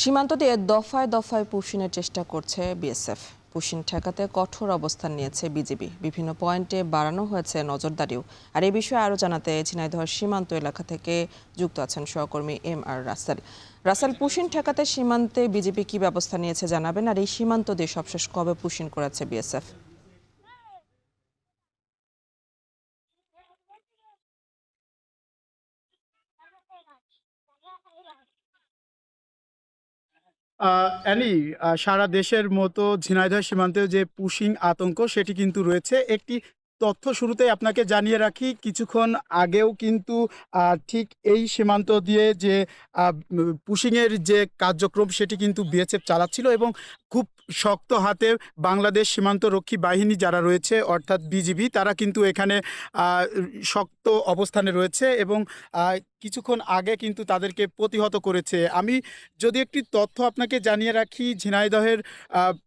সীমান্ত দিয়ে দফায় দফায় পুশিনের চেষ্টা করছে বিএসএফ। পুশিন ঠেকাতে কঠোর অবস্থান নিয়েছে বিজিবি। বিভিন্ন পয়েন্টে বাড়ানো হয়েছে নজরদারিও। আর এই বিষয়ে আরও জানাতে ঝিনাইদহ সীমান্ত এলাকা থেকে যুক্ত আছেন সহকর্মী আর রাসেল। রাসেল, পুশিন ঠেকাতে সীমান্তে বিজিবি কি ব্যবস্থা নিয়েছে জানাবেন, আর এই সীমান্ত দিয়ে সবশেষ কবে পুশিন করেছে বিএসএফ? অ্যানি, সারা দেশের মতো ঝিনাইদহ সীমান্তেও যে পুশিং আতঙ্ক সেটি কিন্তু রয়েছে। একটি তথ্য শুরুতেই আপনাকে জানিয়ে রাখি, কিছুক্ষণ আগেও কিন্তু ঠিক এই সীমান্ত দিয়ে যে পুশিংয়ের যে কার্যক্রম সেটি কিন্তু বিএসএফ চালাচ্ছিল এবং খুব শক্ত হাতে বাংলাদেশ সীমান্তরক্ষী বাহিনী যারা রয়েছে অর্থাৎ বিজিবি, তারা কিন্তু এখানে শক্ত অবস্থানে রয়েছে এবং কিছুক্ষণ আগে কিন্তু তাদেরকে প্রতিহত করেছে। আমি যদি একটি তথ্য আপনাকে জানিয়ে রাখি, ঝিনাইদহের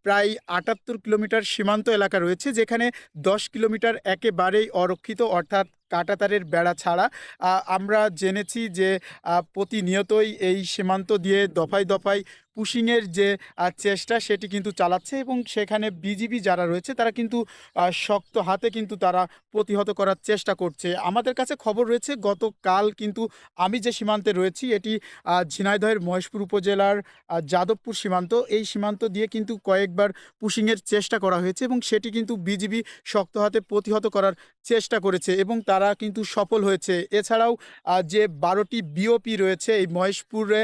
প্রায় ৭৮ কিলোমিটার সীমান্ত এলাকা রয়েছে, যেখানে ১০ কিলোমিটার একেবারেই অরক্ষিত, অর্থাৎ কাঁটাতারের বেড়া ছাড়া। আমরা জেনেছি যে প্রতিনিয়তই এই সীমান্ত দিয়ে দফায় দফায় পুশিংয়ের যে চেষ্টা সেটি কিন্তু চালাচ্ছে এবং সেখানে বিজিবি যারা রয়েছে তারা কিন্তু শক্ত হাতে কিন্তু তারা প্রতিহত করার চেষ্টা করছে। আমাদের কাছে খবর রয়েছে গতকাল কিন্তু আমি যে সীমান্তে রয়েছি এটি ঝিনাইদহের মহেশপুর উপজেলার যাদবপুর সীমান্ত। এই সীমান্ত দিয়ে কিন্তু কয়েকবার পুশিংয়ের চেষ্টা করা হয়েছে এবং সেটি কিন্তু বিজিবি শক্ত হাতে প্রতিহত করার চেষ্টা করেছে এবং তারা কিন্তু সফল হয়েছে। এছাড়াও যে ১২টি বিওপি রয়েছে এই মহেশপুরে,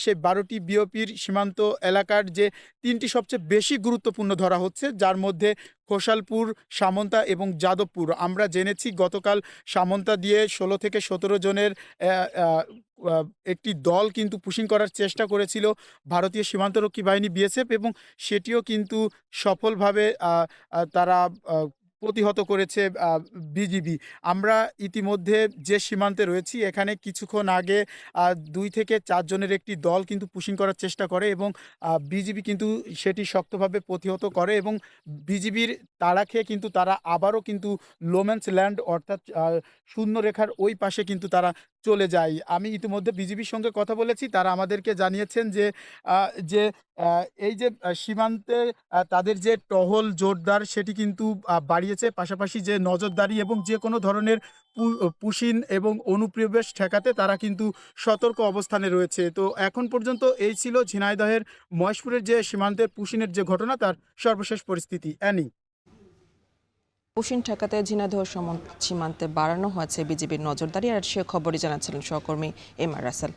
সেই ১২টি বিওপির সীমান্ত এলাকার যে ৩টি সবচেয়ে বেশি গুরুত্বপূর্ণ ধরা হচ্ছে, যার মধ্যে খোসালপুর, সামন্তা এবং যাদবপুর। আমরা জেনেছি গতকাল সামন্তা দিয়ে ১৬ থেকে ১৭ জনের একটি দল কিন্তু পুশিং করার চেষ্টা করেছিল ভারতীয় সীমান্তরক্ষী বাহিনী বিএসএফ এবং সেটিও কিন্তু সফলভাবে তারা প্রতিহত করেছে বিজিবি। আমরা ইতিমধ্যে যে সীমান্তে রয়েছি এখানে কিছুক্ষণ আগে ২ থেকে ৪ জনের একটি দল কিন্তু পুশিং করার চেষ্টা করে এবং বিজিবি কিন্তু সেটি শক্তভাবে প্রতিহত করে এবং বিজিবির তাড়া খেয়ে কিন্তু তারা আবারও কিন্তু লোম্যান্স ল্যান্ড অর্থাৎ শূন্যরেখার ওই পাশে কিন্তু তারা চলে যায়। আমি ইতিমধ্যে বিজিবির সঙ্গে কথা বলেছি, তারা আমাদেরকে জানিয়েছেন যে যে এই যে সীমান্তে তাদের যে টহল জোরদার সেটি কিন্তু বাড়িয়েছে, পাশাপাশি যে নজরদারি এবং যে কোনো ধরনের পুশিন এবং অনুপ্রবেশ ঠেকাতে তারা কিন্তু সতর্ক অবস্থানে রয়েছে। তো এখন পর্যন্ত এই ছিল ঝিনাইদহের মহেশপুরের যে সীমান্তের পুশিনের যে ঘটনা তার সর্বশেষ পরিস্থিতি। অ্যানি, পুশিন ঠেকাতে ঝিনাইদহ সীমান্তে বাড়ানো হয়েছে বিজিবির নজরদারি, আর সে খবরই জানাচ্ছিলেন সহকর্মী আর রাসেল।